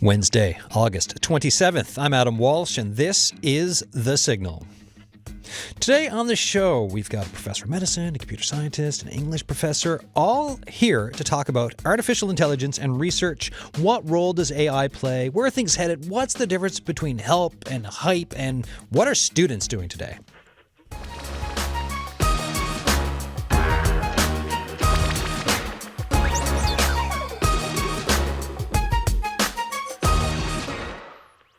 Wednesday, August 27th. I'm Adam Walsh, and this is The Signal. Today on the show, we've got a professor of medicine, a computer scientist, an English professor, all here to talk about artificial intelligence and research. What role does AI play? Where are things headed? What's the difference between help and hype? And what are students doing today?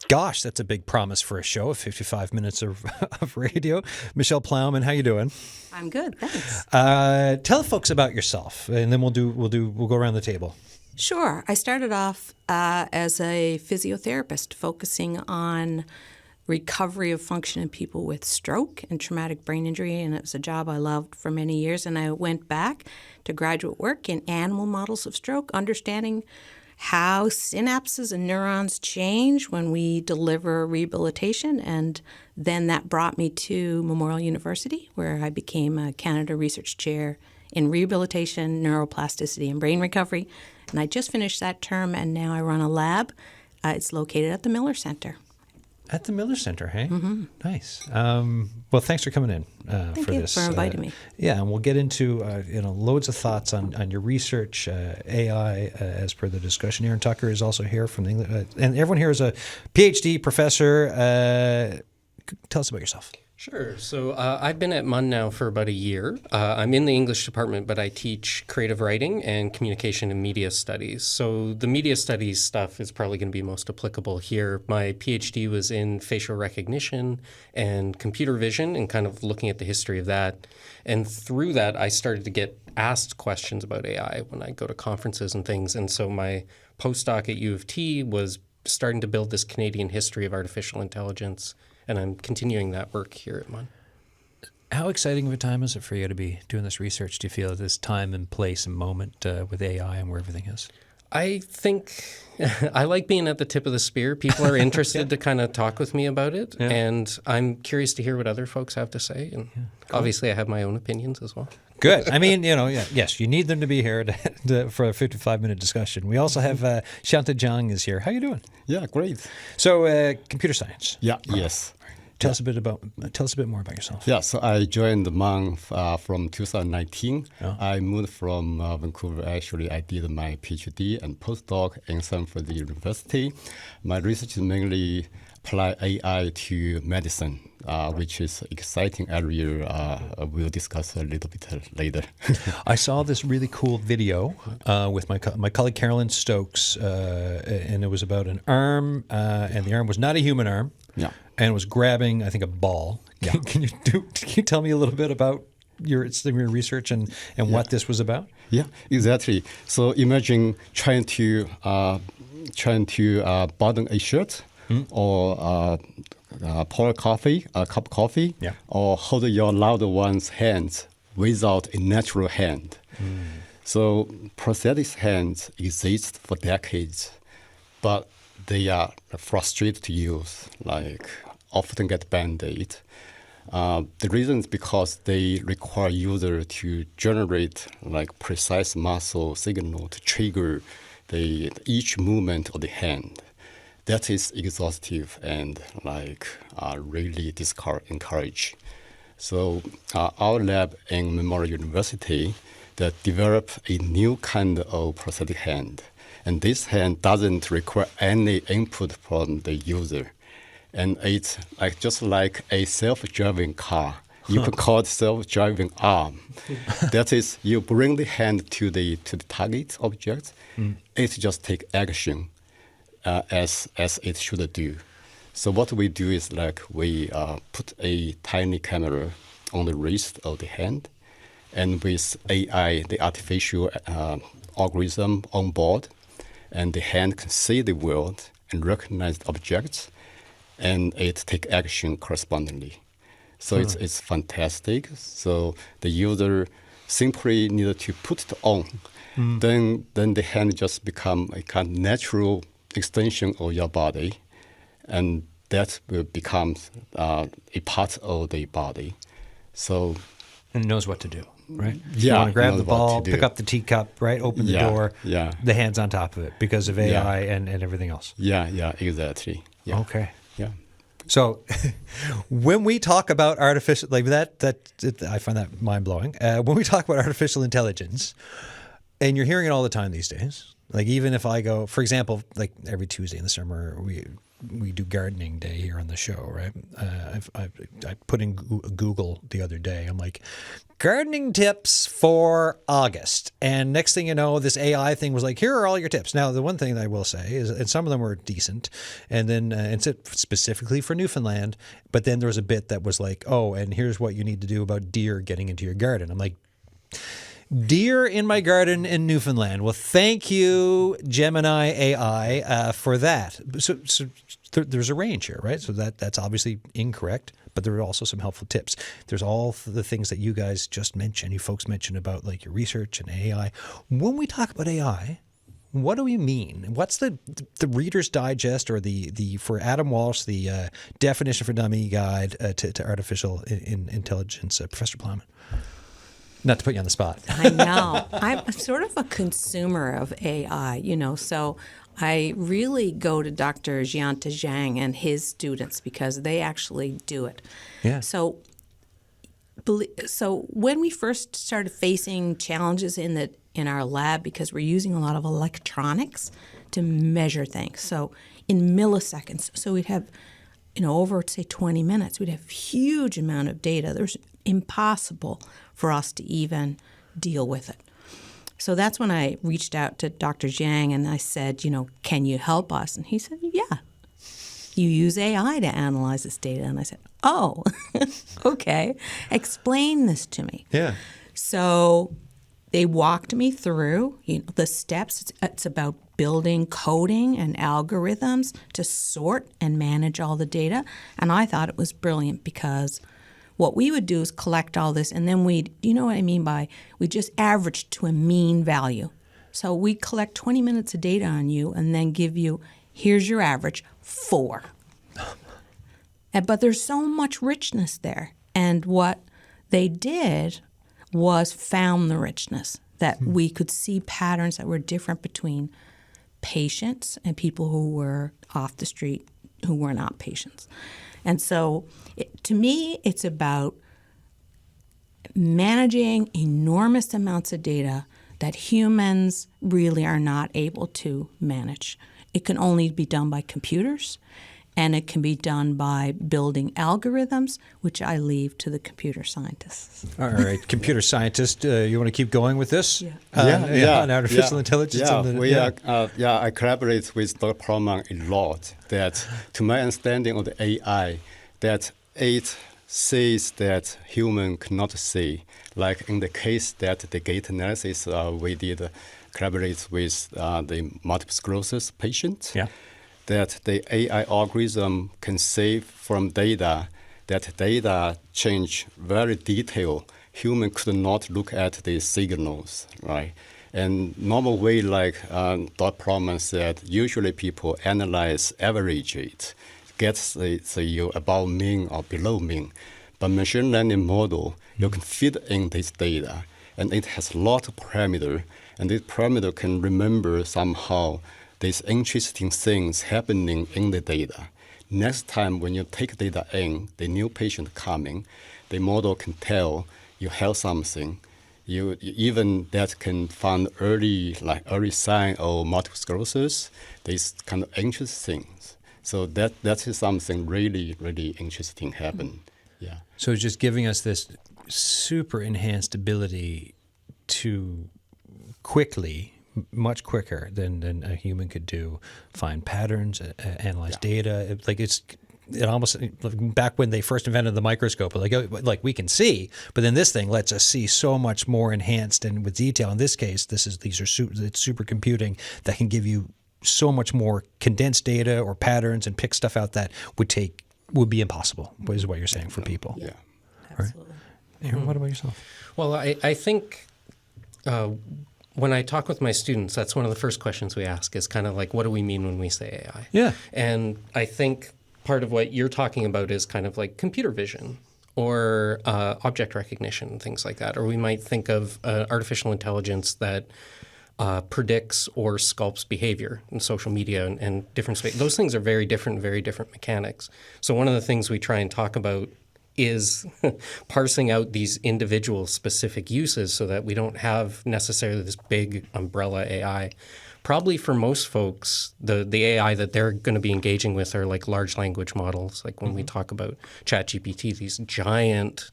Gosh, that's a big promise for a show of 55 minutes of radio. Michelle Ploughman, how you doing? I'm good, thanks. Tell folks about yourself, and then we'll go around the table. Sure. I started off as a physiotherapist, focusing on recovery of function in people with stroke and traumatic brain injury, and it was a job I loved for many years. And I went back to graduate work in animal models of stroke, understanding how synapses and neurons change when we deliver rehabilitation. And then that brought me to Memorial University, where I became a Canada Research Chair in Rehabilitation, Neuroplasticity, and Brain Recovery. And I just finished that term, and now I run a lab. It's located at the Miller Center. At the Miller Center, hey? Mm-hmm. Nice. Well, thanks for coming in Thank for you this. for inviting me. Yeah, and we'll get into loads of thoughts on your research, AI, as per the discussion. Aaron Tucker is also here from the English, and everyone here is a PhD professor. Tell us about yourself. Sure. So I've been at MUN now for about a year. I'm in the English department, but I teach creative writing and communication and media studies. So the media studies stuff is probably going to be most applicable here. My PhD was in facial recognition and computer vision and kind of looking at the history of that. And through that, I started to get asked questions about AI when I go to conferences and things. And so my postdoc at U of T was starting to build this Canadian history of artificial intelligence. And I'm continuing that work here at MUN. How exciting of a time is it for you to be doing this research? Do you feel at this time and place and moment with AI and where everything is? I think I like being at the tip of the spear. People are interested to kind of talk with me about it. Yeah. And I'm curious to hear what other folks have to say. And obviously I have my own opinions as well. Good. I mean, yes, you need them to be here for a 55-minute discussion. We also have Xianta Jiang is here. How you doing? Yeah, great. So computer science. Yeah, yes. Tell us a bit more about yourself. Yeah, so I joined MUN from 2019. Oh. I moved from Vancouver. Actually, I did my PhD and postdoc in Stanford University. My research is mainly apply AI to medicine, which is an exciting area we'll discuss a little bit later. I saw this really cool video with my colleague Carolyn Stokes, and it was about an arm, and the arm was not a human arm. Yeah. And it was grabbing, I think, a ball. Yeah. Can you tell me a little bit about your research and what this was about? Yeah, exactly. So imagine trying to button a shirt or pour a cup of coffee, yeah, or hold your loved one's hands without a natural hand. So prosthetic hands exist for decades, but they are frustrated to use, like often get Band-Aid. The reason is because they require user to generate like precise muscle signal to trigger each movement of the hand. That is exhaustive and really encourage. So our lab in Memorial University that developed a new kind of prosthetic hand. And this hand doesn't require any input from the user. And it's just like a self-driving car. You can call it self-driving arm. That is, you bring the hand to the target object. It just take action as it should do. So what we do is we put a tiny camera on the wrist of the hand, and with AI, the artificial algorithm on board, and the hand can see the world and recognize the objects, and it take action correspondingly. So it's fantastic. So the user simply needed to put it on. Then the hand just become a kind of natural extension of your body, and that will become a part of the body. So and it knows what to do. right? You Yeah, want to grab know the what ball, to do. pick up the teacup, right? Open the Yeah, door. yeah. The hand's on top of it because of AI and everything else. Yeah, exactly. Yeah. Okay. Yeah. So when we talk about artificial, like I find that mind blowing. When we talk about artificial intelligence, and you're hearing it all the time these days, like even if I go, for example, like every Tuesday in the summer, we do gardening day here on the show, right? I put in Google the other day. I'm like, gardening tips for August. And next thing you know, this AI thing was like, here are all your tips. Now, the one thing that I will say is, and some of them were decent, and then it's specifically for Newfoundland, but then there was a bit that was like, oh, and here's what you need to do about deer getting into your garden. I'm like, deer in my garden in Newfoundland. Well, thank you, Gemini AI, for that. So there's a range here, right? So that's obviously incorrect, but there are also some helpful tips. There's all the things that you guys just mentioned, you folks mentioned about like your research and AI. When we talk about AI, what do we mean? What's the Reader's Digest or the for Adam Walsh, the definition for dummy guide to artificial intelligence, Professor Ploughman? Not to put you on the spot. I know. I'm sort of a consumer of AI, so I really go to Dr. Xianta Jiang and his students because they actually do it. Yeah. So when we first started facing challenges in our lab, because we're using a lot of electronics to measure things, so in milliseconds, so we'd have, over say 20 minutes, we'd have huge amount of data. There's impossible for us to even deal with it. So that's when I reached out to Dr. Jiang and I said, can you help us? And he said, yeah. You use AI to analyze this data. And I said, oh, okay. Explain this to me. Yeah. So they walked me through the steps. It's about building coding and algorithms to sort and manage all the data. And I thought it was brilliant because what we would do is collect all this, and then we just average to a mean value. So we collect 20 minutes of data on you and then give you, here's your average, 4. But there's so much richness there. And what they did was found the richness, that we could see patterns that were different between patients and people who were off the street who were not patients. And so, to me, it's about managing enormous amounts of data that humans really are not able to manage. It can only be done by computers, and it can be done by building algorithms, which I leave to the computer scientists. All right, computer scientist, you want to keep going with this? Yeah. On artificial intelligence. I collaborate with Dr. Ploughman a lot. That, to my understanding of the AI, that it sees that human cannot see. Like in the case that the gait analysis we did collaborate with the multiple sclerosis patient. Yeah. That the AI algorithm can see from data that data change very detailed. Human could not look at the signals, right? And normal way, like Dr. Ploughman said, usually people analyze average rate, gets the above mean or below mean. But machine learning model, you can feed in this data, and it has a lot of parameter, and this parameter can remember somehow these interesting things happening in the data. Next time when you take data in, the new patient coming, the model can tell you have something. You even that can find early sign of multiple sclerosis. These kind of interesting things. So that is something really, really interesting happen. Yeah. So it's just giving us this super enhanced ability to quickly, much quicker than a human could do, find patterns, analyze data. It almost, back when they first invented the microscope, like we can see, but then this thing lets us see so much more enhanced and with detail. In this case, it's supercomputing that can give you so much more condensed data or patterns and pick stuff out that would be impossible, is what you're saying for people. Yeah. Absolutely. Right? Aaron, what about yourself? Well, I think when I talk with my students, that's one of the first questions we ask is kind of like, what do we mean when we say AI? Yeah. And I think part of what you're talking about is kind of like computer vision or object recognition, things like that. Or we might think of artificial intelligence that predicts or sculpts behavior in social media and different space. Those things are very different mechanics. So one of the things we try and talk about is parsing out these individual specific uses so that we don't have necessarily this big umbrella AI. Probably for most folks, the AI that they're going to be engaging with are like large language models. Like when we talk about ChatGPT, these giant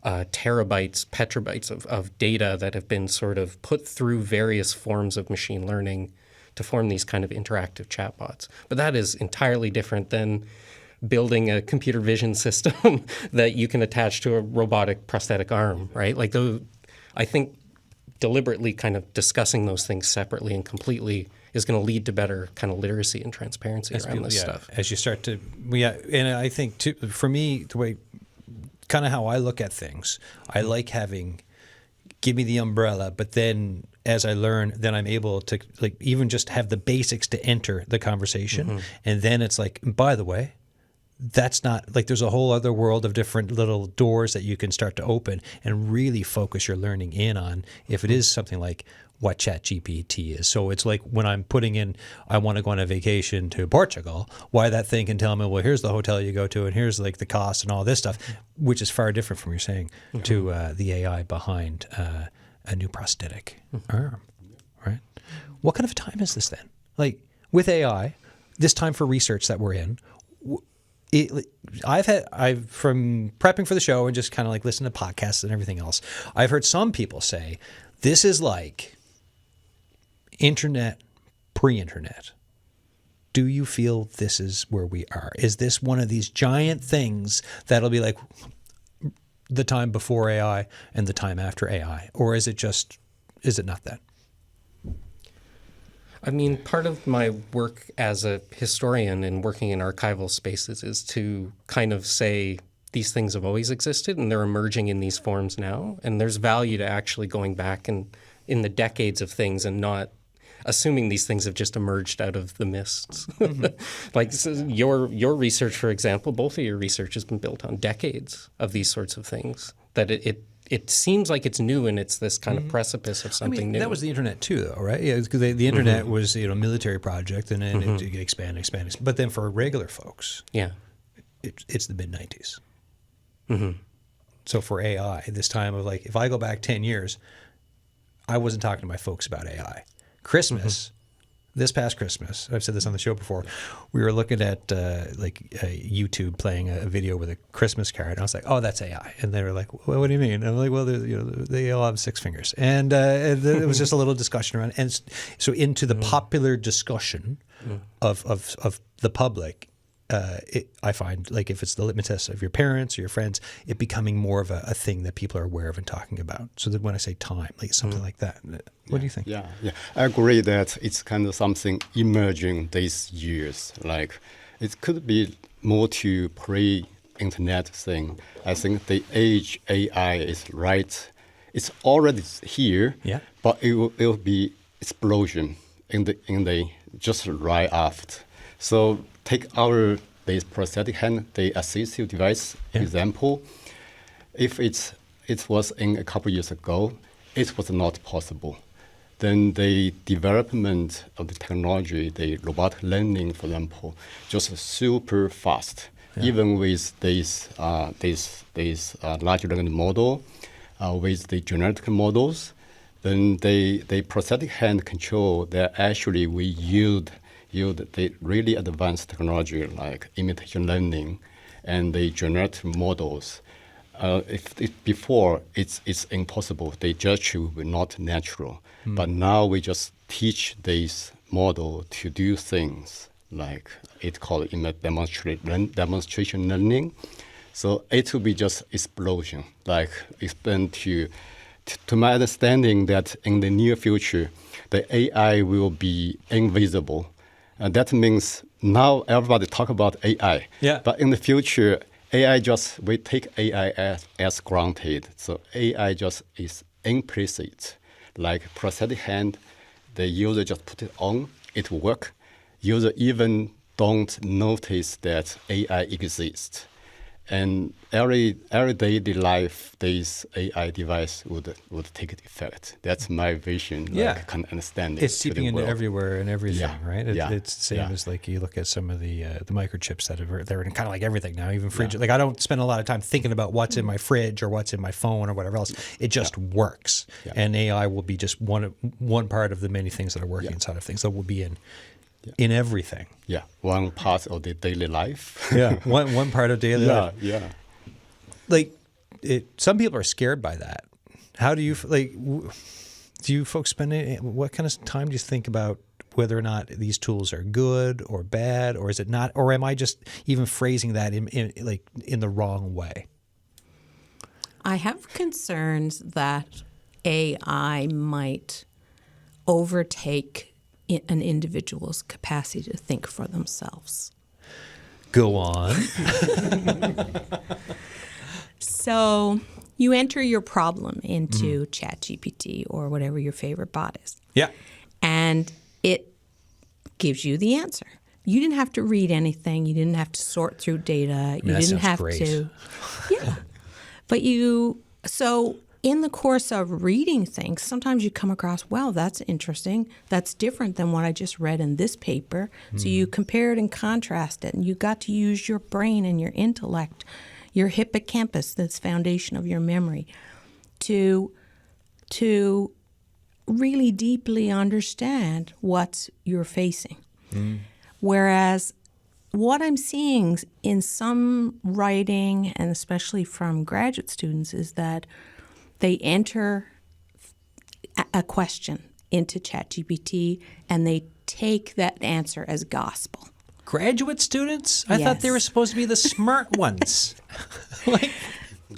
terabytes, petabytes of data that have been sort of put through various forms of machine learning to form these kind of interactive chatbots. But that is entirely different than building a computer vision system that you can attach to a robotic prosthetic arm, right? Like I think deliberately kind of discussing those things separately and completely is going to lead to better kind of literacy and transparency around this stuff. As you start to, and I think too, for me, the way, kind of how I look at things, I like having, give me the umbrella, but then as I learn, then I'm able to like even just have the basics to enter the conversation. And then it's like, by the way, that's not like there's a whole other world of different little doors that you can start to open and really focus your learning in on if it is something like what ChatGPT is. So it's like when I'm putting in, I want to go on a vacation to Portugal, why that thing can tell me, well, here's the hotel you go to and here's like the cost and all this stuff, which is far different from what you're saying to the AI behind a new prosthetic arm, right? What kind of a time is this then? Like with AI, this time for research that we're in, I've from prepping for the show and just kind of like listening to podcasts and everything else, I've heard some people say this is like internet, pre-internet. Do you feel this is where we are? Is this one of these giant things that'll be like the time before AI and the time after AI? Or is it not that? I mean, part of my work as a historian and working in archival spaces is to kind of say these things have always existed and they're emerging in these forms now. And there's value to actually going back and in the decades of things and not assuming these things have just emerged out of the mists. Like so your research, for example, both of your research has been built on decades of these sorts of things, that it seems like it's new and it's this kind of precipice of something new. That was the internet too, though, right? Yeah, because the internet was a military project and then it expanded. But then for regular folks, it's the mid-90s. So for AI, this time of like, if I go back 10 years, I wasn't talking to my folks about AI. Christmas, this past Christmas, I've said this on the show before, we were looking at YouTube playing a video with a Christmas card. And I was like, oh, that's AI. And they were like, well, what do you mean? And I'm like, well, they all have 6 fingers. And it was just a little discussion around it. And so into the popular discussion of the public, I find like if it's the litmus test of your parents or your friends, it becoming more of a thing that people are aware of and talking about. So that when I say time, like something like that, what do you think? Yeah, I agree that it's kind of something emerging these years. Like it could be more to pre-internet thing. I think the age AI is right. It's already here, but it will be explosion in the just right after. So take this prosthetic hand, the assistive device example. If it was in a couple years ago, it was not possible. Then the development of the technology, the robotic learning, for example, just super fast. Even with this large language model, with the genetic models, then the prosthetic hand control that actually we yield the really advanced technology like imitation learning and the generative models. If before it's impossible, the judgment will be not natural. But now we just teach this model to do things like it's called demonstration learning. So it will be just explosion. Like expand to my understanding that in the near future, the AI will be invisible. And that means now everybody talk about AI. But in the future, we take AI as granted. So AI just is implicit. Like prosthetic hand, the user just put it on, it will work. User even don't notice that AI exists. And every daily life, this AI device would take effect. That's my vision. Like, kind of understanding. It's seeping into everywhere and everything, right? It's the same as like you look at some of the microchips they're in kind of like everything now, even fridge. Like I don't spend a lot of time thinking about what's in my fridge or what's in my phone or whatever else. It just works, and AI will be just one part of the many things that are working inside of things that will be in everything. Yeah, one part of the daily life. one part of daily life. Yeah. Like, some people are scared by that. How do you do you folks spend what kind of time do you think about whether or not these tools are good or bad, or is it not, or am I just even phrasing that in the wrong way? I have concerns that AI might overtake an individual's capacity to think for themselves. Go on. So you enter your problem into ChatGPT or whatever your favorite bot is. Yeah. And it gives you the answer. You didn't have to read anything. You didn't have to sort through data. You didn't have to. Yeah. But so in the course of reading things, sometimes you come across, well, that's interesting. That's different than what I just read in this paper. So you compare it and contrast it, and you got to use your brain and your intellect, your hippocampus, that's foundation of your memory, to really deeply understand what you're facing. Whereas what I'm seeing in some writing, and especially from graduate students, is that they enter a question into ChatGPT and they take that answer as gospel. Graduate students? I thought they were supposed to be the smart ones.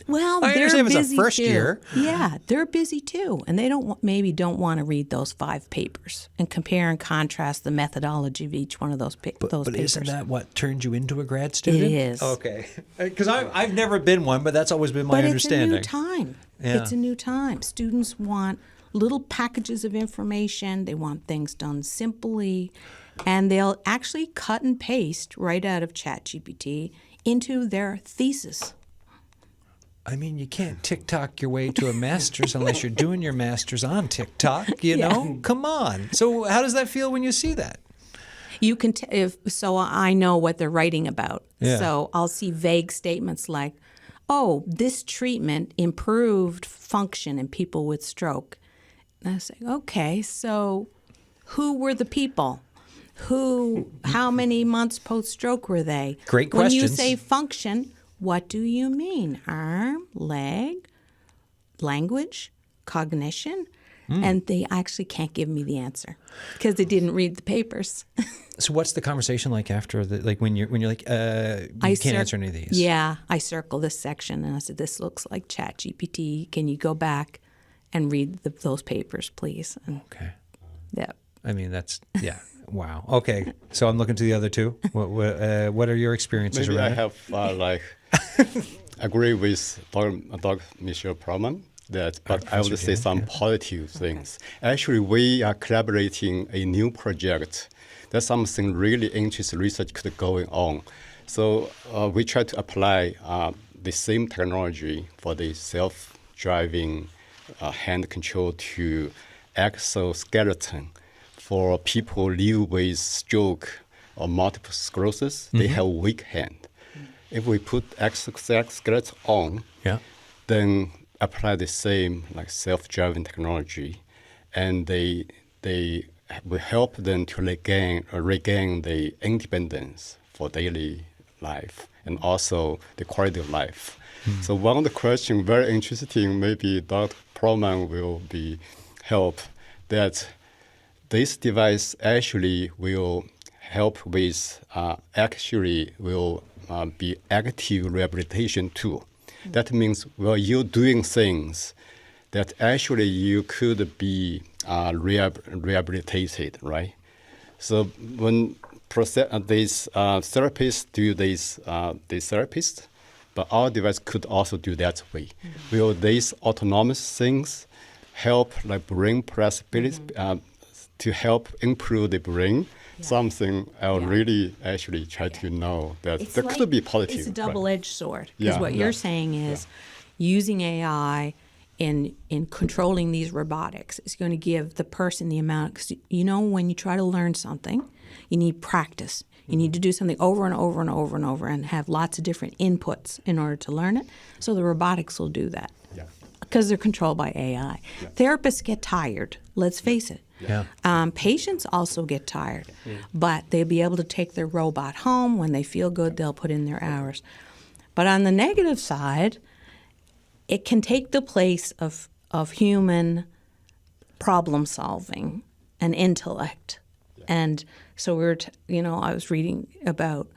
Well, I they're understand if it's busy a first too. year. Yeah, they're busy too, and they don't want to read those 5 papers and compare and contrast the methodology of each one of those papers. But isn't that what turned you into a grad student? It is. Okay, because I've never been one, but that's always been my understanding. It's a new time. Yeah. It's a new time. Students want little packages of information. They want things done simply, and they'll actually cut and paste right out of ChatGPT into their thesis. I mean, you can't TikTok your way to a master's unless you're doing your master's on TikTok, you know? Come on. So how does that feel when you see that? You can so I know what they're writing about. Yeah. So I'll see vague statements like, "Oh, this treatment improved function in people with stroke." And I say, "Okay, so who were the people? How many months post-stroke were they?" Great questions. When you say function, what do you mean? Arm, leg, language, cognition? And they actually can't give me the answer because they didn't read the papers. So what's the conversation like after when you're like, you can't answer any of these? Yeah, I circle this section and I said, "This looks like ChatGPT. Can you go back and read those papers, please?" And Okay. yeah. I mean, wow. Okay. So I'm looking to the other two. What are your experiences Maybe around I have agree with Dr. Michelle Ploughman but I would say some positive things. Actually, we are collaborating a new project. There's something really interesting research could going on. So we try to apply the same technology for the self-driving hand control to exoskeleton for people who live with stroke or multiple sclerosis. They have weak hand. If we put exoskeleton on, then apply the same self-driving technology, and they will help them to regain the independence for daily life and also the quality of life. So one of the questions, very interesting, maybe Dr. Ploughman will be help, that this device actually will help with, will be active rehabilitation tool. That means while you're doing things that actually you could be rehabilitated, right? So when these therapists do this therapist, but our device could also do that way. Will these autonomous things help brain flexibility to help improve the brain something I Yeah. really actually try to know that It's there could be positive. It's a but- double-edged sword. Because what you're saying is using AI in controlling these robotics is going to give the person the amount. Because when you try to learn something, you need practice. You need to do something over and over and over and over and have lots of different inputs in order to learn it. So the robotics will do that. Yeah. Because they're controlled by AI. Yeah. Therapists get tired, let's face it. Yeah. Patients also get tired, but they'll be able to take their robot home. When they feel good, they'll put in their hours. But on the negative side, it can take the place of human problem solving and intellect. And so I was reading about,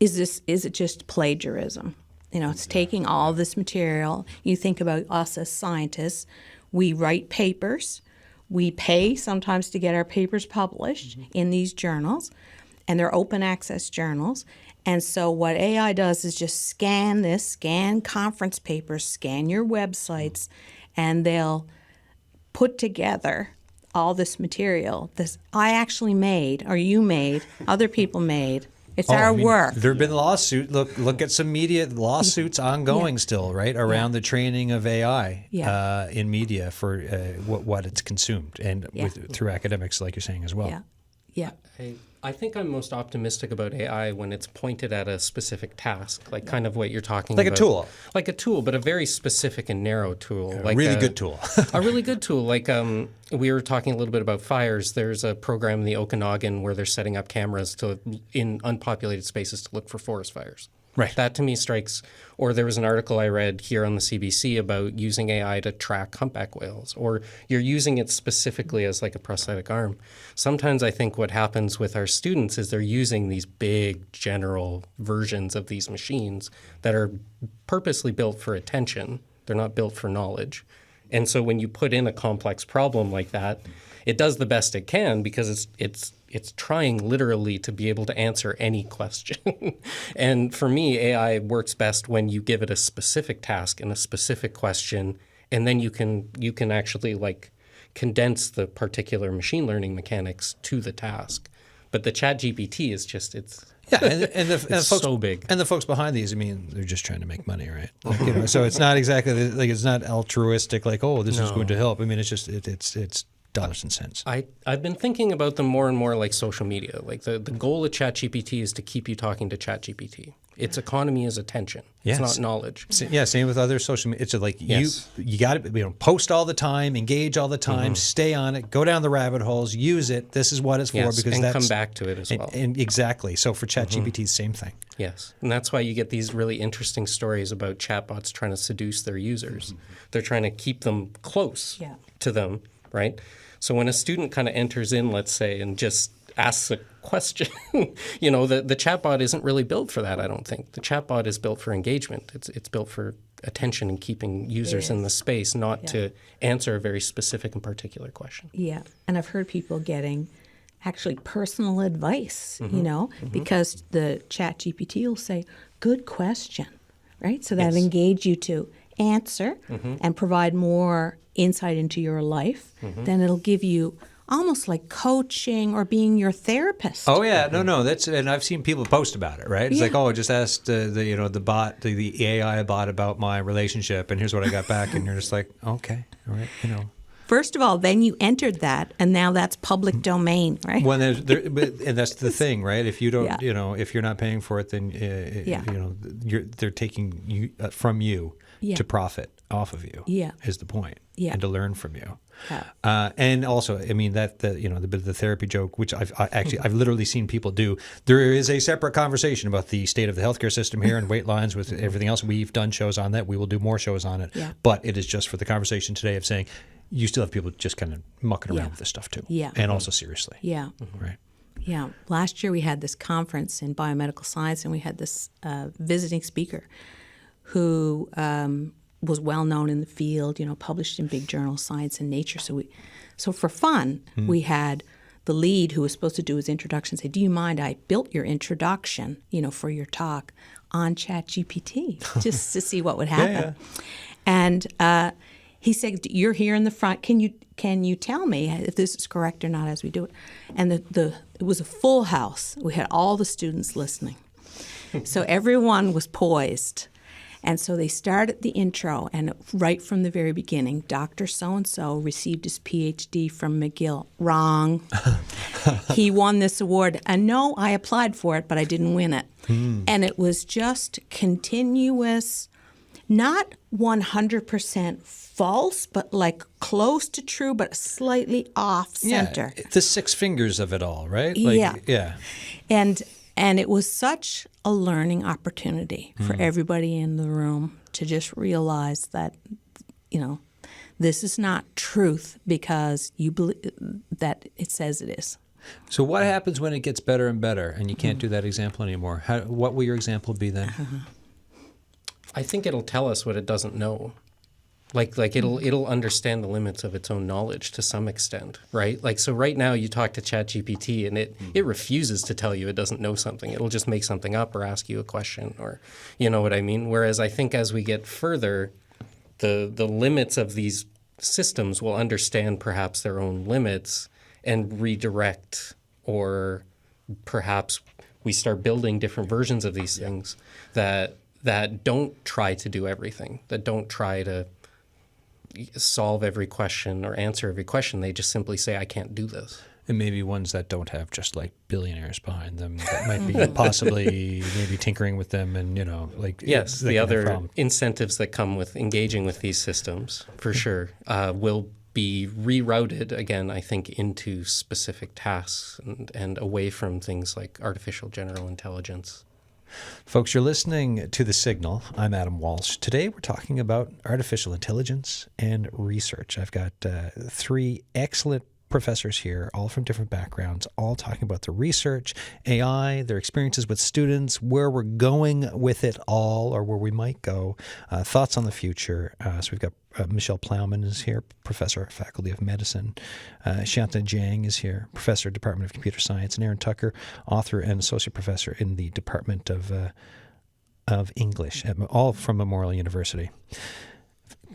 is it just plagiarism? It's taking all this material. You think about us as scientists, we write papers, we pay sometimes to get our papers published in these journals, and they're open access journals. And so what AI does is just scan conference papers, scan your websites, and they'll put together all this material. This I actually made, or you made, other people made. It's our work. There have been lawsuits. Look at some media lawsuits ongoing still, right, around the training of AI in media for what it's consumed and through academics, like you're saying as well. Yeah. I think I'm most optimistic about AI when it's pointed at a specific task, like kind of what you're talking about. Like a tool. Like a tool, but a very specific and narrow tool. A really good tool. A really good tool. Like we were talking a little bit about fires. There's a program in the Okanagan where they're setting up cameras in unpopulated spaces to look for forest fires. Right. That to me strikes, or there was an article I read here on the CBC about using AI to track humpback whales, or you're using it specifically as like a prosthetic arm. Sometimes I think what happens with our students is they're using these big general versions of these machines that are purposely built for attention. They're not built for knowledge. And so when you put in a complex problem like that, it does the best it can because it's trying literally to be able to answer any question. And for me, AI works best when you give it a specific task and a specific question, and then you can actually like condense the particular machine learning mechanics to the task. But the ChatGPT is just and the folks, so big. And the folks behind these, they're just trying to make money, right? Like, so it's not exactly like it's not altruistic. Like, this is going to help. It's just it's dollars and cents. I've been thinking about them more and more like social media. Like the goal of ChatGPT is to keep you talking to ChatGPT. Its economy is attention. Yes. It's not knowledge. Same with other social media. It's like Yes. you got to post all the time, engage all the time, stay on it, go down the rabbit holes, use it. This is what it's for because and that's come back to it as well. And exactly. So for ChatGPT, same thing. Yes, and that's why you get these really interesting stories about chatbots trying to seduce their users. They're trying to keep them close to them, right? So when a student kind of enters in, let's say, and just asks a question, the chatbot isn't really built for that, I don't think. The chatbot is built for engagement. It's built for attention and keeping users in the space, not to answer a very specific and particular question. Yeah, and I've heard people getting actually personal advice, because the ChatGPT will say, good question, right? So that'll engage you to answer and provide more insight into your life. Then it'll give you almost like coaching or being your therapist. Oh yeah, no, that's and I've seen people post about it, right? It's like, I just asked the bot, the AI bot about my relationship, and here's what I got back, and you're just like, okay, all right, First of all, then you entered that, and now that's public domain, right? When and that's the thing, right? If you don't, if you're not paying for it, then they're taking you from you to profit off of you. Is the point? And to learn from you. And also, the therapy joke, which I've literally seen people do. There is a separate conversation about the state of the healthcare system here and wait lines with everything else. We've done shows on that. We will do more shows on it. But it is just for the conversation today of saying you still have people just kind of mucking around with this stuff too. And also seriously. Right. Yeah. Last year we had this conference in biomedical science, and we had this visiting speaker who was well known in the field, published in big journals, Science and Nature. So for fun, we had the lead who was supposed to do his introduction say, "Do you mind? I built your introduction, for your talk on ChatGPT just to see what would happen." And he said, "You're here in the front. Can you tell me if this is correct or not as we do it?" And the it was a full house. We had all the students listening. So everyone was poised. And so they started the intro, and right from the very beginning, Dr. So-and-so received his PhD from McGill. Wrong. He won this award. And no, I applied for it, but I didn't win it. And it was just continuous, not 100% false, but like close to true, but slightly off center. Yeah, the six fingers of it all, right? Yeah. And it was such a learning opportunity for everybody in the room to just realize that, this is not truth because you believe that it says it is. So what happens when it gets better and better and you can't do that example anymore? What will your example be then? I think it'll tell us what it doesn't know. Like it'll understand the limits of its own knowledge to some extent, right? Like, so right now you talk to ChatGPT and it refuses to tell you it doesn't know something. It'll just make something up or ask you a question, or you know what I mean? Whereas I think as we get further, the limits of these systems will understand perhaps their own limits and redirect, or perhaps we start building different versions of these things that don't try to do everything, that don't try to solve every question or answer every question. They just simply say, I can't do this. And maybe ones that don't have just like billionaires behind them that might be possibly maybe tinkering with them and, Yes, the other incentives that come with engaging with these systems, for sure, will be rerouted, again, I think, into specific tasks and away from things like artificial general intelligence. Folks, you're listening to The Signal. I'm Adam Walsh. Today we're talking about artificial intelligence and research. I've got three excellent professors here, all from different backgrounds, all talking about the research, AI, their experiences with students, where we're going with it all, or where we might go, thoughts on the future. So we've got Michelle Ploughman is here, professor, faculty of medicine. Xianta Jiang is here, professor, Department of Computer Science, and Aaron Tucker, author and associate professor in the Department of English, all from Memorial University.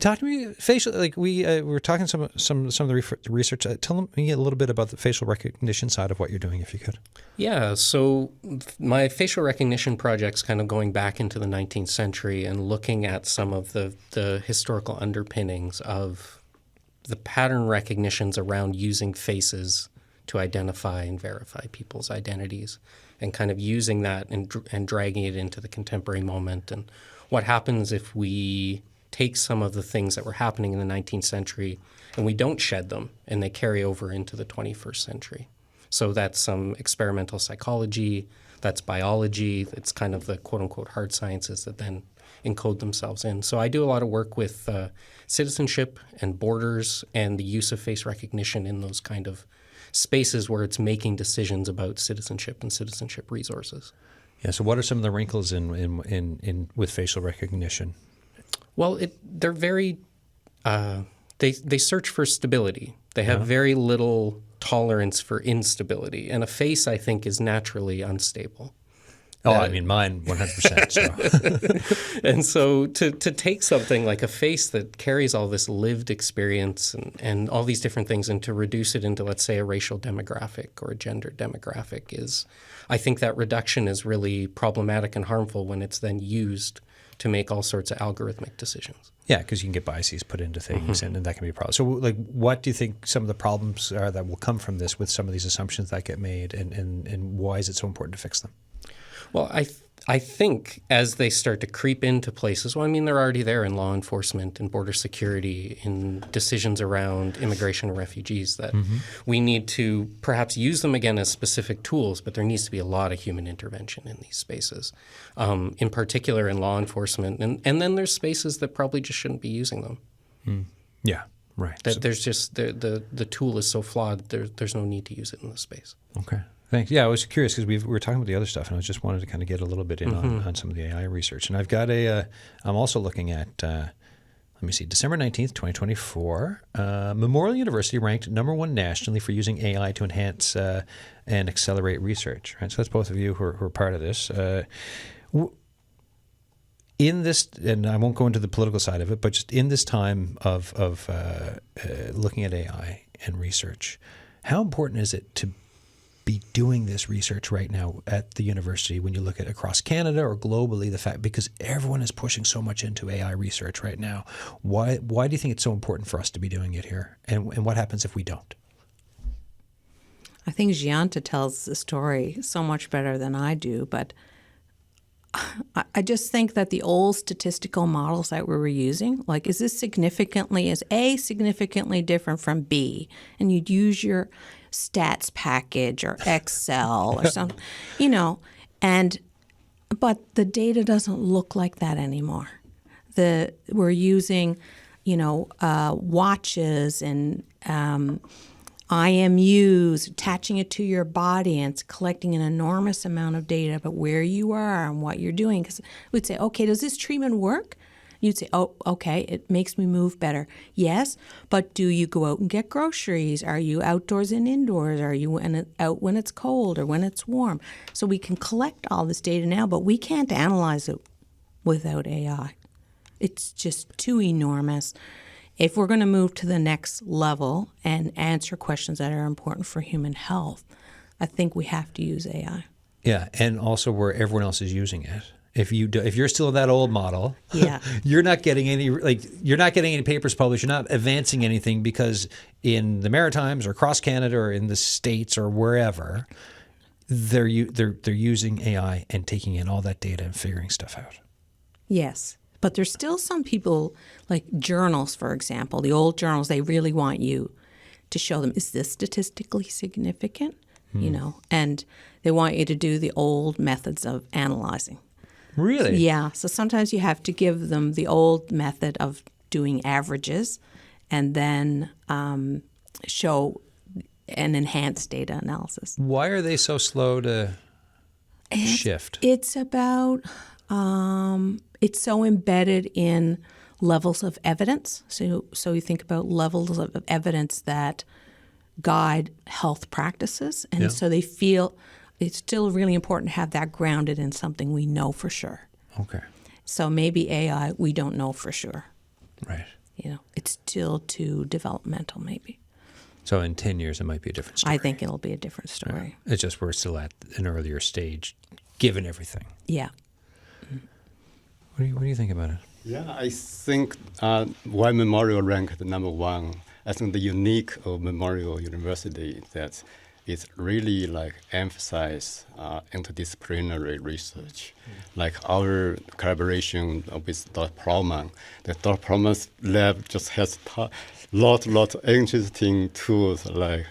Talk to me facial. Like we were talking some of the research. Tell me a little bit about the facial recognition side of what you're doing, if you could. Yeah. So my facial recognition project's kind of going back into the 19th century and looking at some of the historical underpinnings of the pattern recognitions around using faces to identify and verify people's identities, and kind of using that and dragging it into the contemporary moment. And what happens if we take some of the things that were happening in the 19th century and we don't shed them and they carry over into the 21st century. So that's some experimental psychology, that's biology, it's kind of the quote-unquote hard sciences that then encode themselves in. So I do a lot of work with citizenship and borders and the use of face recognition in those kind of spaces where it's making decisions about citizenship and citizenship resources. Yeah, so what are some of the wrinkles in with facial recognition? Well, they're very they search for stability. They have very little tolerance for instability, and a face, I think, is naturally unstable. Oh, I mean, mine 100%. So. And so to take something like a face that carries all this lived experience and all these different things and to reduce it into, let's say, a racial demographic or a gender demographic is, I think that reduction is really problematic and harmful when it's then used to make all sorts of algorithmic decisions. Yeah, because you can get biases put into things, and that can be a problem. So, like, what do you think some of the problems are that will come from this with some of these assumptions that get made, and why is it so important to fix them? Well, I think as they start to creep into places, well, I mean, they're already there in law enforcement and border security, in decisions around immigration and refugees, that we need to perhaps use them again as specific tools, but there needs to be a lot of human intervention in these spaces, in particular in law enforcement. And then there's spaces that probably just shouldn't be using them. Yeah, right. That there's just the tool is so flawed, there's no need to use it in this space. Okay. Thanks. Yeah, I was curious because we were talking about the other stuff, and I just wanted to kind of get a little bit in on some of the AI research. And I've got I'm also looking at, let me see, December 19th, 2024, Memorial University ranked #1 nationally for using AI to enhance and accelerate research. Right, so that's both of you who are part of this. In this, and I won't go into the political side of it, but just in this time of looking at AI and research, how important is it to be doing this research right now at the university when you look at across Canada or globally, the fact because everyone is pushing so much into AI research right now? Why do you think it's so important for us to be doing it here? And what happens if we don't? I think Xianta tells the story so much better than I do, but I just think that the old statistical models that we were using, like, is A significantly different from B? And you'd use your stats package or Excel or something, but the data doesn't look like that anymore. We're using, watches and IMUs, attaching it to your body, and it's collecting an enormous amount of data about where you are and what you're doing. Because we'd say, okay, does this treatment work? You'd say, oh, okay, it makes me move better. Yes, but do you go out and get groceries? Are you outdoors and indoors? Are you out when it's cold or when it's warm? So we can collect all this data now, but we can't analyze it without AI. It's just too enormous. If we're going to move to the next level and answer questions that are important for human health, I think we have to use AI. Yeah, and also where everyone else is using it. If you're still in that old model, yeah. you're not getting any papers published. You're not advancing anything because in the Maritimes or across Canada or in the States or wherever, they're using AI and taking in all that data and figuring stuff out. Yes. But there's still some people, like journals, for example, the old journals, they really want you to show them, is this statistically significant? And they want you to do the old methods of analyzing. Really? Yeah. So sometimes you have to give them the old method of doing averages and then show an enhanced data analysis. Why are they so slow to shift? It's about... it's so embedded in levels of evidence. So you think about levels of evidence that guide health practices. And so they feel it's still really important to have that grounded in something we know for sure. Okay. So maybe AI, we don't know for sure. Right. It's still too developmental maybe. So in 10 years, it might be a different story. I think it'll be a different story. It's just we're still at an earlier stage, given everything. Yeah. What do you think about it? Yeah, I think why Memorial ranked number one. I think the unique of Memorial University that it really emphasize interdisciplinary research. Like our collaboration with Dr. Ploughman. The Dr. Ploughman's lab just has lot of interesting tools like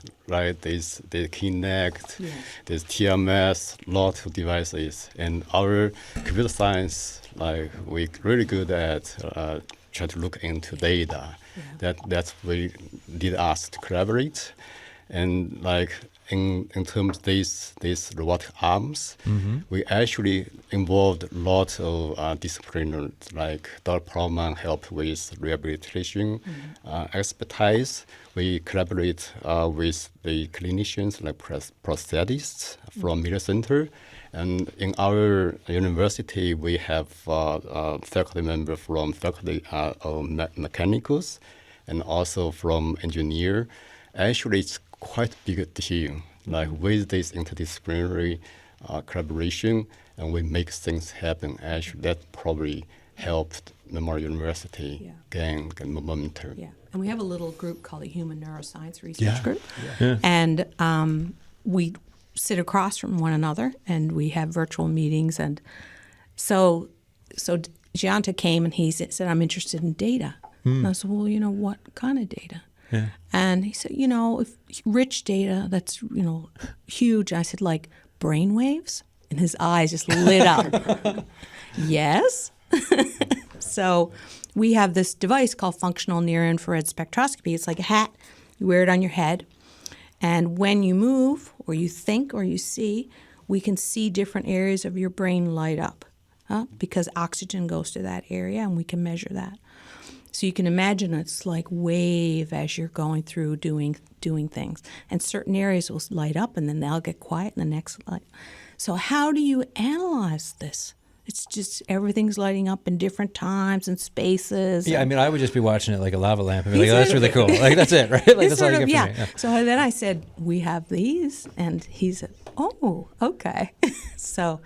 this Kinect, this TMS, lot of devices, and our computer science. We're really good at trying to look into data. That's what did us to collaborate, and in terms of these robotic arms, we actually involved a lot of disciplines. Like Dr. Ploughman helped with rehabilitation expertise. We collaborate with the clinicians like prosthetists from Miller Center. And in our university, we have faculty members from faculty of mechanicals and also from engineer. Actually, it's quite a big team. With this interdisciplinary collaboration, and we make things happen. Actually, that probably helped Memorial University gain momentum. Yeah, and we have a little group called the Human Neuroscience Research Group, and we sit across from one another, and we have virtual meetings. And so Xianta came, and he said, "I'm interested in data." And I said, "Well, what kind of data?" Yeah. And he said, if rich data that's, huge. I said, like brain waves? And his eyes just lit up. Yes. So we have this device called functional near-infrared spectroscopy. It's like a hat. You wear it on your head. And when you move or you think or you see, we can see different areas of your brain light up because oxygen goes to that area, and we can measure that. So you can imagine it's like wave as you're going through doing things. And certain areas will light up, and then they'll get quiet, and the next light. So how do you analyze this? It's just everything's lighting up in different times and spaces. Yeah, I mean, I would just be watching it like a lava lamp and be like, oh, that's really cool. Like, that's it, right? Like, that's all you get from me. Yeah. So then I said, we have these. And he said, oh, okay. So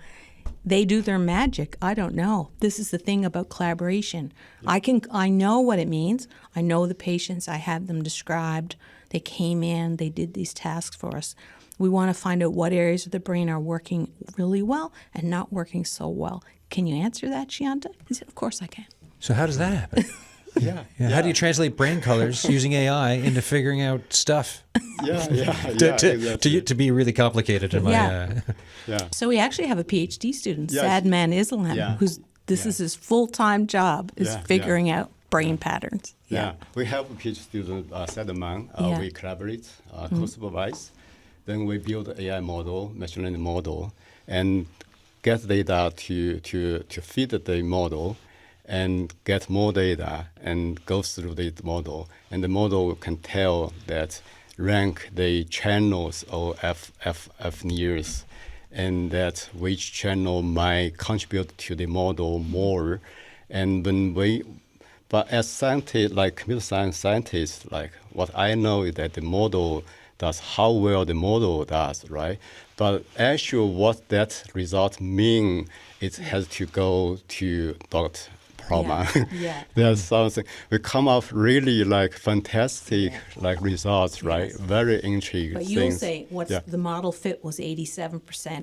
they do their magic. I don't know. This is the thing about collaboration. I know what it means. I know the patients. I have them described. They came in. They did these tasks for us. We want to find out what areas of the brain are working really well and not working so well. Can you answer that, Xianta? He said, of course I can. So how does that happen? Yeah. How do you translate brain colors using AI into figuring out stuff? To be really complicated in my... So we actually have a PhD student, Sadman Islam, who's is his full-time job is figuring out brain patterns. We have a PhD student, Sadman. We collaborate, co-supervise. Then we build an AI model, machine learning model, and get data to feed the model and get more data and go through the model. And the model can tell that rank the channels of F nears and that which channel might contribute to the model more. And but as scientists, like computer science scientists, like what I know is that the model does how well the model does, right? But actually what that result mean, it has to go to Dr. Ploughman. There's something, we come up really like fantastic like results, right? Very intriguing But you'll say the model fit was 87%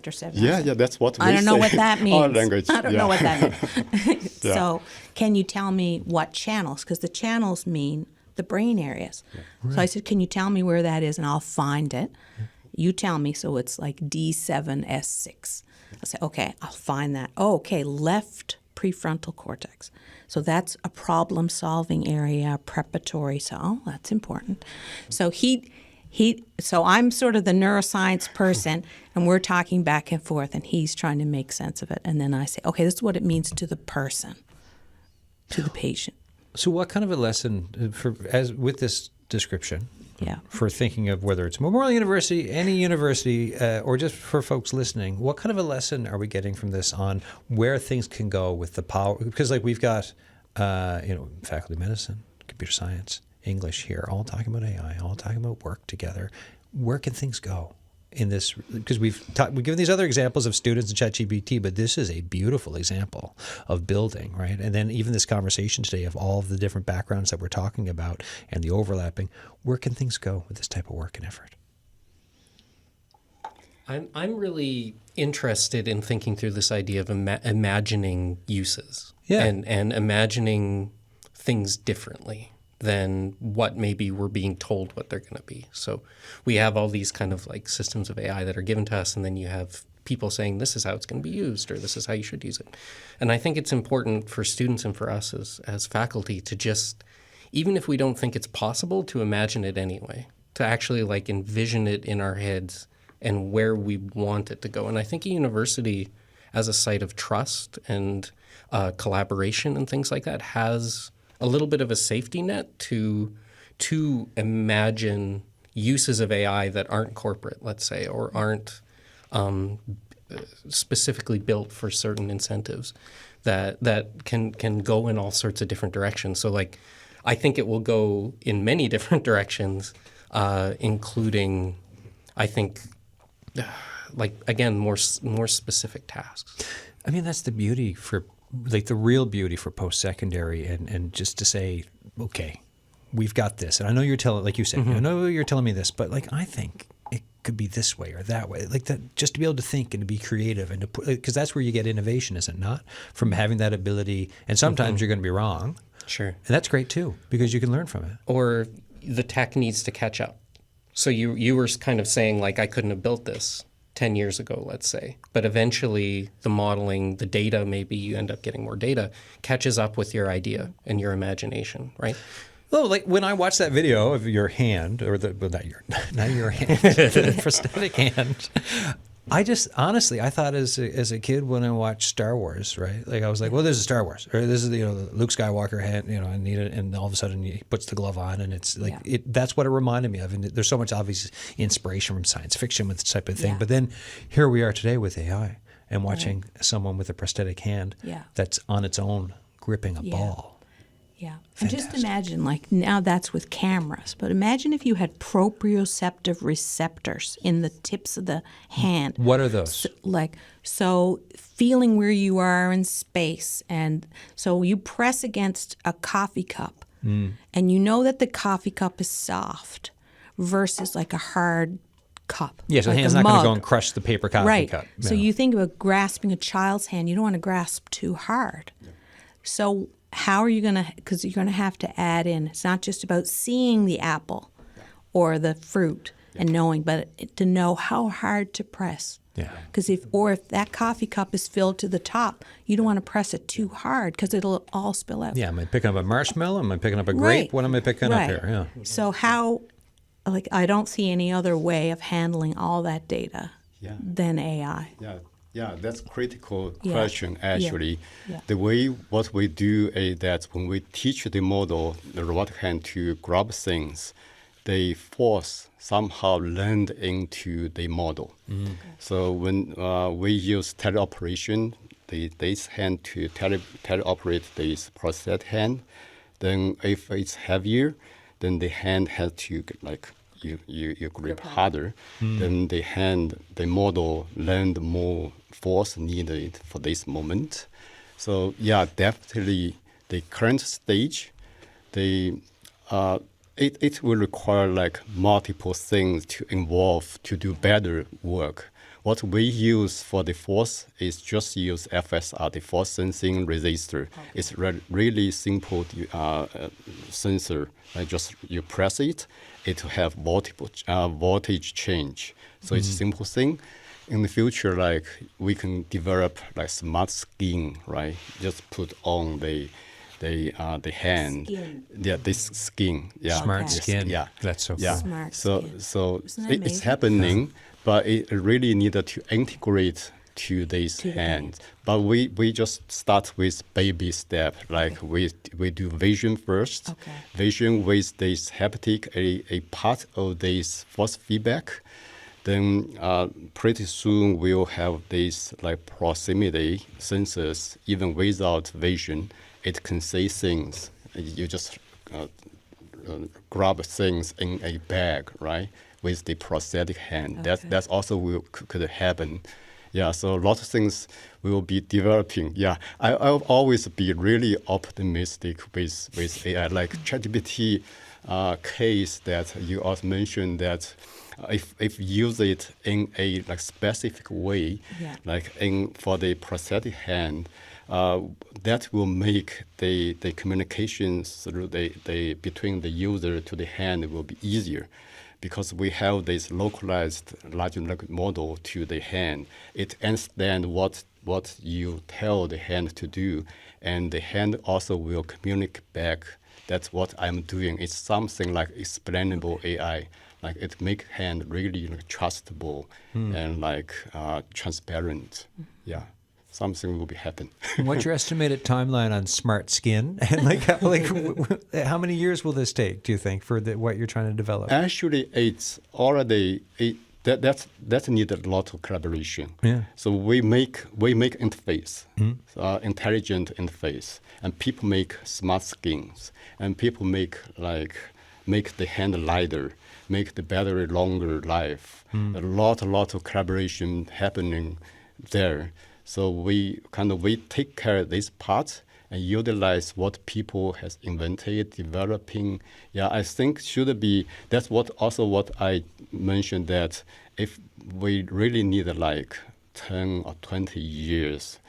or 70%. Yeah, that's what we say. I don't know what that means. Our language. I don't know what that means. So can you tell me what channels? Because the channels mean the brain areas. So I said, can you tell me where that is? And I'll find it. You tell me. So it's like D7S6. I say, okay, I'll find that. Oh, okay, left prefrontal cortex. So that's a problem-solving area, preparatory. So that's important. So so I'm sort of the neuroscience person, and we're talking back and forth, and he's trying to make sense of it. And then I say, okay, this is what it means to the person, to the patient. So what kind of a lesson with this description for thinking of whether it's Memorial University, any university, or just for folks listening, what kind of a lesson are we getting from this on where things can go with the power? Because like we've got, faculty of medicine, computer science, English here, all talking about AI, all talking about work together. Where can things go in this? Because we've given these other examples of students in ChatGPT, but this is a beautiful example of building, right? And then even this conversation today of all of the different backgrounds that we're talking about and the overlapping, where can things go with this type of work and effort? I'm really interested in thinking through this idea of imagining uses and imagining things differently than what maybe we're being told what they're going to be. So we have all these kind of like systems of AI that are given to us, and then you have people saying this is how it's going to be used or this is how you should use it. And I think it's important for students and for us as faculty to just, even if we don't think it's possible, to imagine it anyway, to actually like envision it in our heads and where we want it to go. And I think a university as a site of trust and collaboration and things like that has a little bit of a safety net to imagine uses of AI that aren't corporate, let's say, or aren't specifically built for certain incentives that can go in all sorts of different directions. So like, I think it will go in many different directions, including, I think, like, again, more specific tasks. I mean, that's the beauty for, like the real beauty for post-secondary and just to say, okay, we've got this. And I know you're telling, like you said, I know you're telling me this, but like, I think it could be this way or that way. Like that, just to be able to think and to be creative and to put, because that's where you get innovation, is it not? From having that ability. And sometimes you're going to be wrong. Sure. And that's great too, because you can learn from it. Or the tech needs to catch up. So you were kind of saying like, I couldn't have built this 10 years ago, let's say. But eventually the modeling, the data, maybe you end up getting more data, catches up with your idea and your imagination, right? Well, like when I watched that video of your hand, or not your hand, the prosthetic hand, I just, honestly, I thought as a kid when I watched Star Wars, right? Like I was like, well, this is Star Wars, or this is the Luke Skywalker hand, I need it, and all of a sudden he puts the glove on, and it's like that's what it reminded me of. And there's so much obvious inspiration from science fiction with this type of thing. But then here we are today with AI, and watching someone with a prosthetic hand Yeah. that's on its own gripping a Yeah. ball. Yeah. And just imagine, like, now that's with cameras, but imagine if you had proprioceptive receptors in the tips of the hand. What are those? So feeling where you are in space. And so you press against a coffee cup and you know that the coffee cup is soft versus like a hard cup. Yeah, so like the hand's a not going to mug. go and crush the paper coffee Right. cup. So Yeah. you think about grasping a child's hand, you don't want to grasp too hard. So how are you going to, because you're going to have to add in, it's not just about seeing the apple or the fruit and knowing, but to know how hard to press. Yeah. Because if that coffee cup is filled to the top, you don't want to press it too hard because it'll all spill out. Yeah, am I picking up a marshmallow? Am I picking up a grape? Right. What am I picking up Right. here? Yeah. So I don't see any other way of handling all that data than AI. Yeah, that's critical Yeah. question actually. Yeah. The way what we do is that when we teach the model, the robotic hand to grab things, they force somehow learned into the model. So when we use teleoperation, this hand to teleoperate this prosthetic hand, then if it's heavier, then the hand has to you grip harder, then the model learned more force needed for this moment. So yeah, definitely the current stage, it will require like multiple things to involve to do better work. What we use for the force is just use FSR, the force sensing resistor. Okay. It's really simple sensor. Just you press it, it will have multiple voltage change. So it's a simple thing. In the future, like we can develop like smart skin, right? Just put on the hand. Skin. Yeah, this skin. Yeah. Smart Okay. skin. Yeah. That's so Yeah. cool. Smart So skin. so Isn't that it's amazing? happening, but it really needed to integrate to this To the hand. But we just start with baby step. Like we do vision first. Okay. Vision with this haptic, a part of this force feedback. Then pretty soon we'll have this like proximity sensors. Even without vision, it can see things. You just grab things in a bag, right? With the prosthetic hand. Okay. That's also could happen. Yeah, so a lot of things we will be developing. Yeah, I'll always be really optimistic with AI. Like ChatGPT case that you also mentioned that if use it in a like specific way, like for the prosthetic hand, that will make the communications through the between the user to the hand will be easier. Because we have this localized large language model to the hand, it understands what you tell the hand to do, and the hand also will communicate back. That's what I'm doing. It's something like explainable AI. Like it make hand really like, trustable and like transparent. Yeah, something will be happen. What's your estimated timeline on smart skin? And how many years will this take, do you think, for what you're trying to develop? Actually, it's already that needed a lot of collaboration. Yeah. So we make interface, intelligent interface, and people make smart skins, and people make the hand lighter, make the battery longer life. A lot of collaboration happening there. So we take care of this part and utilize what people has invented, developing. Yeah, I think should be, that's what I mentioned, that if we really need like 10 or 20 years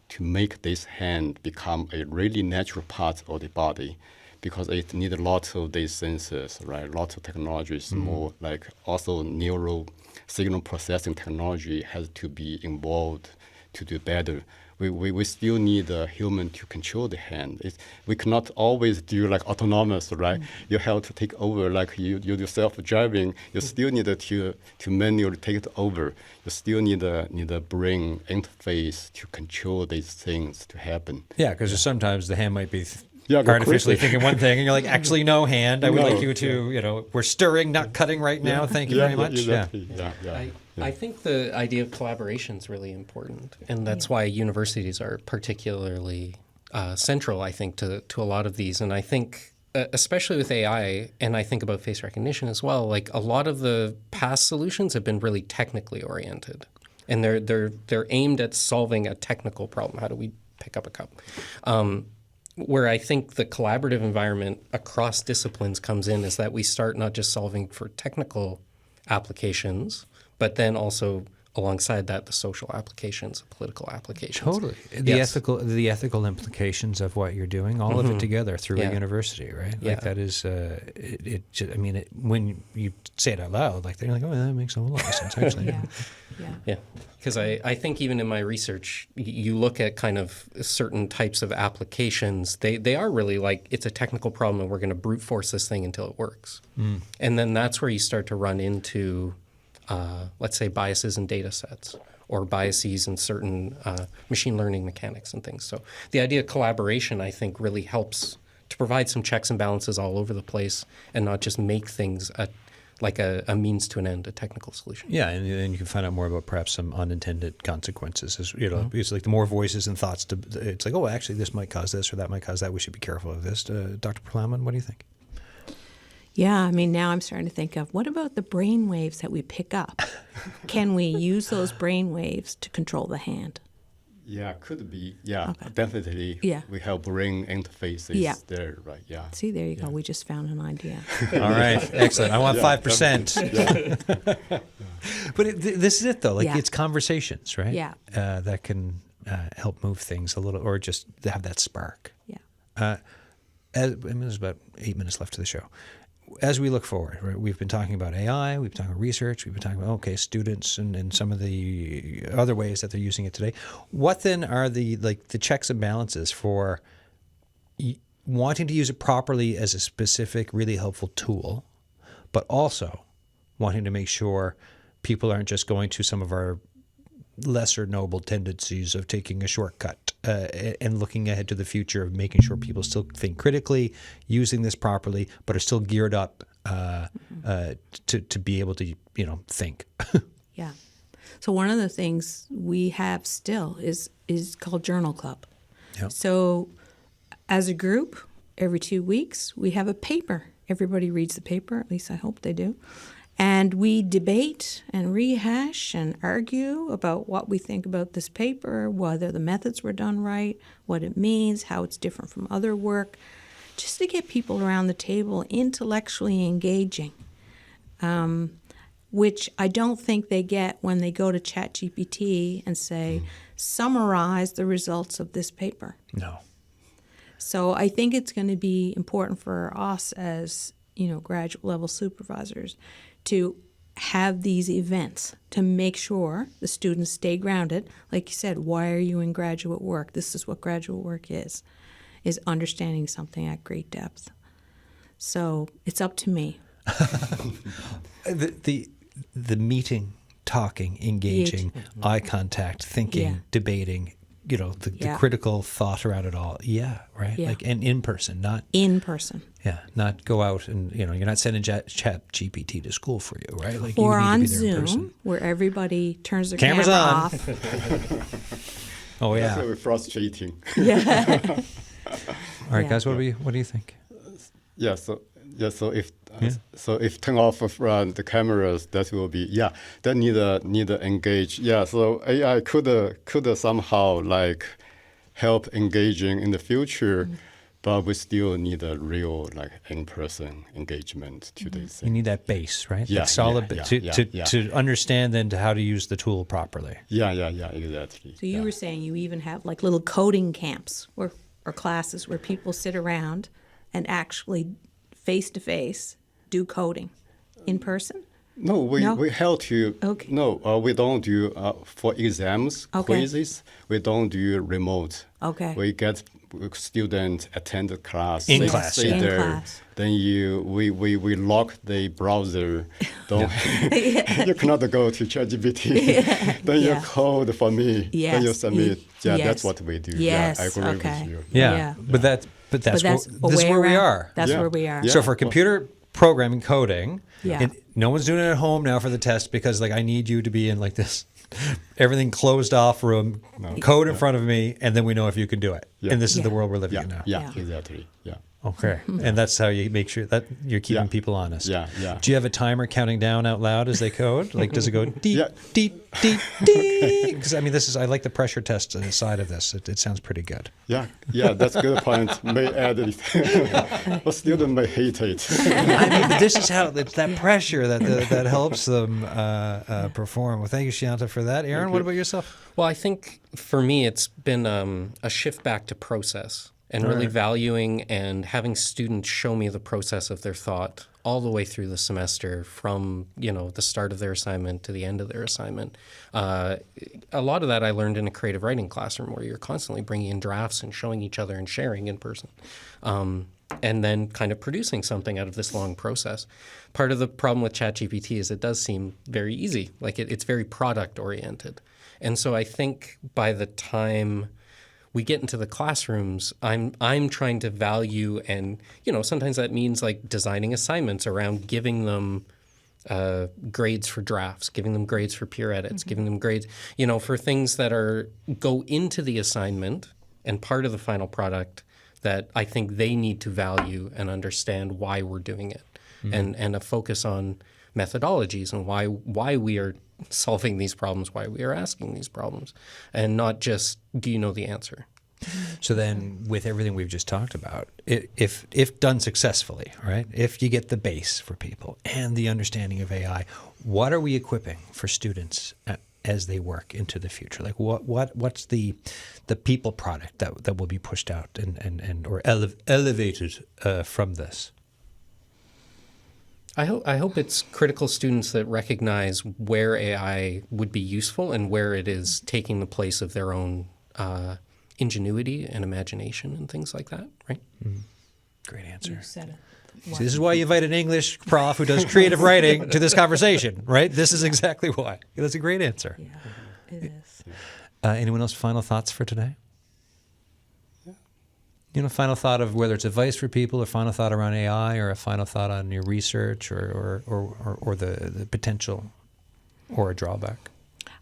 to make this hand become a really natural part of the body, because it needs a lot of these sensors, right? A lot of technologies, more like also neural signal processing technology has to be involved to do better. We still need a human to control the hand. We cannot always do like autonomous, right? You have to take over, like you do self-driving. You still need to manually take it over. You still need a brain interface to control these things to happen. Yeah, because sometimes the hand might be go artificially crazy. thinking one thing, and you're like, actually, no, hand. I would like you to, we're stirring, not cutting right now. Thank you very much. Exactly. Yeah. I think the idea of collaboration is really important, and that's why universities are particularly central, I think, to a lot of these. And I think, especially with AI, and I think about face recognition as well, like a lot of the past solutions have been really technically oriented, and they're aimed at solving a technical problem. How do we pick up a cup? Where I think the collaborative environment across disciplines comes in is that we start not just solving for technical applications, but then also alongside that, the social applications, the political applications. Totally. The ethical implications of what you're doing, all of it together through a university, right? Like that is, when you say it out loud, like they're like, oh, that makes a whole lot of sense, actually. Yeah. Because I think even in my research, you look at kind of certain types of applications, they are really like, it's a technical problem and we're going to brute force this thing until it works. And then that's where you start to run into let's say biases in data sets or biases in certain machine learning mechanics and things. So the idea of collaboration, I think, really helps to provide some checks and balances all over the place and not just make things like a means to an end, a technical solution. Yeah, and then you can find out more about perhaps some unintended consequences. It's like the more voices and thoughts, it's like, oh, actually, this might cause this or that might cause that. We should be careful of this. Dr. Ploughman, what do you think? Yeah, I mean, now I'm starting to think of, what about the brain waves that we pick up? Can we use those brain waves to control the hand? Yeah, could be. Yeah, definitely. Yeah. We have brain interfaces there, right? Yeah. See, there you go. We just found an idea. All right, excellent. I want 5%. But this is it, though. Like it's conversations, right? Yeah. That can help move things a little, or just have that spark. Yeah. There's about 8 minutes left to the show. As we look forward, right, we've been talking about AI, we've been talking about research, we've been talking about, students and some of the other ways that they're using it today. What then are the checks and balances for wanting to use it properly as a specific, really helpful tool, but also wanting to make sure people aren't just going to some of our lesser noble tendencies of taking a shortcut and looking ahead to the future of making sure people still think critically, using this properly, but are still geared up to be able to think. Yeah. So one of the things we have still is called Journal Club. Yep. So as a group, every 2 weeks, we have a paper. Everybody reads the paper, at least I hope they do. And we debate and rehash and argue about what we think about this paper, whether the methods were done right, what it means, how it's different from other work, just to get people around the table intellectually engaging, which I don't think they get when they go to ChatGPT and say, summarize the results of this paper. No. So I think it's going to be important for us as, graduate level supervisors to have these events to make sure the students stay grounded. Like you said, why are you in graduate work? This is what graduate work is understanding something at great depth. So it's up to me. The meeting, talking, engaging, eye contact, thinking, debating, the critical thought around it all. Yeah, right? Yeah. And in person, not... In person. Yeah, not go out and, you're not sending ChatGPT to school for you, right? Like or you need on to be there in person. Zoom, where everybody turns their Cameras camera on. off. Oh, yeah. That's very frustrating. Yeah. All right, guys, what do you think? So if turn off the cameras, that will be that need engage. So AI could somehow help engaging in the future, but we still need a real in-person engagement to this thing. You need that base, right? Yeah, like solid yeah, to understand then how to use the tool properly. Yeah, exactly. So you were saying you even have little coding camps or classes where people sit around and actually face-to-face do coding in person? No, we help to. Okay. No, we don't do for exams, quizzes. We don't do remote. Okay. We get students attend the class. In class. Then we lock the browser. You cannot go to ChatGPT. Then you code for me. Yes. Then you submit. Yes. That's what we do. Yes. I agree with you. Yeah. But that's This is where we are. That's where we are. So for computer programming, coding. Yeah. And no one's doing it at home now for the test because like I need you to be in like this everything closed off room, code in front of me, and then we know if you can do it. Yeah. And this is the Yeah. world we're living in now. Yeah, exactly. Yeah. Okay. And that's how you make sure that you're keeping Yeah. people honest. Yeah, yeah. Do you have a timer counting down out loud as they code? Like, does it go deep, Yeah. deep, deep, deep? Because I mean, I like the pressure test side of this. It sounds pretty good. Yeah, that's a good point. May add it, but student may hate it. I mean, but this is how it's that pressure that helps them perform. Well, thank you, Xianta, for that. Aaron, what about yourself? Well, I think for me, it's been a shift back to process and really valuing and having students show me the process of their thought all the way through the semester from, the start of their assignment to the end of their assignment. A lot of that I learned in a creative writing classroom where you're constantly bringing in drafts and showing each other and sharing in person. And then kind of producing something out of this long process. Part of the problem with ChatGPT is it does seem very easy. Like it's very product oriented. And so I think by the time we get into the classrooms, I'm trying to value and, sometimes that means like designing assignments around giving them grades for drafts, giving them grades for peer edits, giving them grades, for things that go into the assignment and part of the final product that I think they need to value and understand why we're doing it, and a focus on methodologies and why we are solving these problems, why we are asking these problems, and not just, do you know the answer? So then with everything we've just talked about, if done successfully, right, if you get the base for people and the understanding of AI, what are we equipping for students as they work into the future? Like what's the people product that will be pushed out and or elevated from this? I hope it's critical students that recognize where AI would be useful and where it is taking the place of their own ingenuity and imagination and things like that, right? Great answer. You said it. See, this is why you invite an English prof who does creative writing to this conversation, right? This is exactly why. That's a great answer. Yeah, it is. Anyone else final thoughts for today? Final thought of whether it's advice for people, or final thought around AI, or a final thought on your research, or the potential, or a drawback.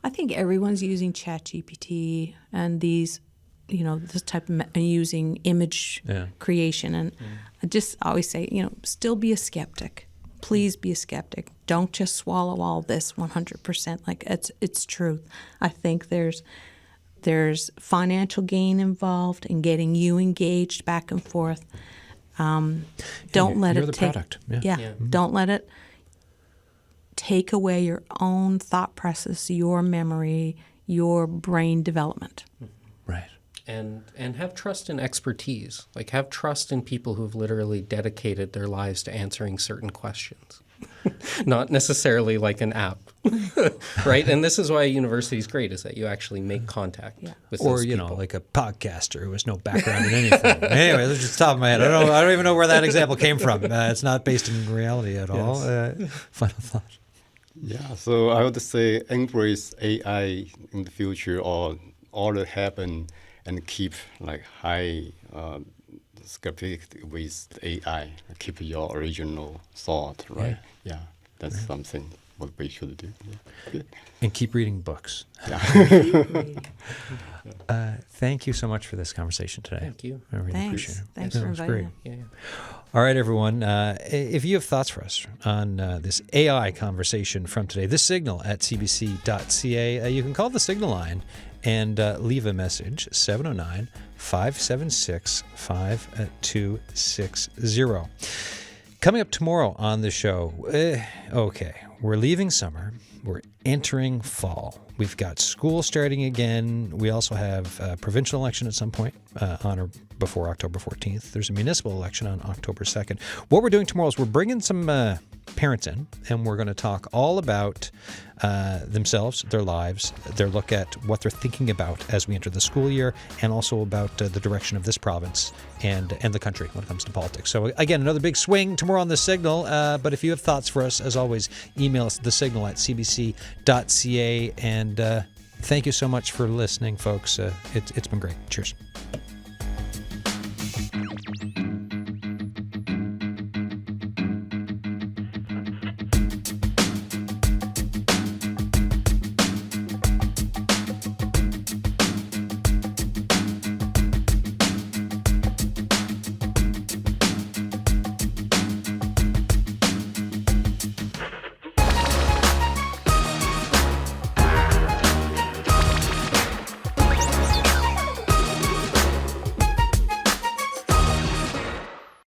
I think everyone's using ChatGPT and these, this type of using image creation. And I just always say, still be a skeptic. Please be a skeptic. Don't just swallow all this 100%. Like it's truth. I think there's financial gain involved in getting you engaged back and forth. Don't let you're it the take. product. Don't let it take away your own thought process, your memory, your brain development. Right. And have trust in expertise. Like have trust in people who've literally dedicated their lives to answering certain questions. Not necessarily like an app, right? And this is why a university is great, is that you actually make contact with those people. Or, like a podcaster who has no background in anything. Anyway, that's just the top of my head. I don't even know where that example came from. It's not based in reality at all. Final thought. Yeah, so I would say embrace AI in the future, or all it happen, and keep like high skeptic with AI. Keep your original thought, right? Yeah, that's something what we should do. Yeah. Good. And keep reading books. Thank you so much for this conversation today. Thank you. I really Thanks. appreciate it. Thanks That for was inviting great. me. All right, everyone. If you have thoughts for us on this AI conversation from today, the Signal at cbc.ca, you can call the Signal line and leave a message, 709-576-5260. Coming up tomorrow on the show, we're leaving summer. We're entering fall. We've got school starting again. We also have a provincial election at some point on or before October 14th. There's a municipal election on October 2nd. What we're doing tomorrow is we're bringing some parents in, and we're going to talk all about themselves, their lives, their look at what they're thinking about as we enter the school year, and also about the direction of this province and the country when it comes to politics. So again, another big swing tomorrow on The Signal, but if you have thoughts for us, as always, email us thesignal at cbc.ca, and thank you so much for listening, folks. It's been great. Cheers.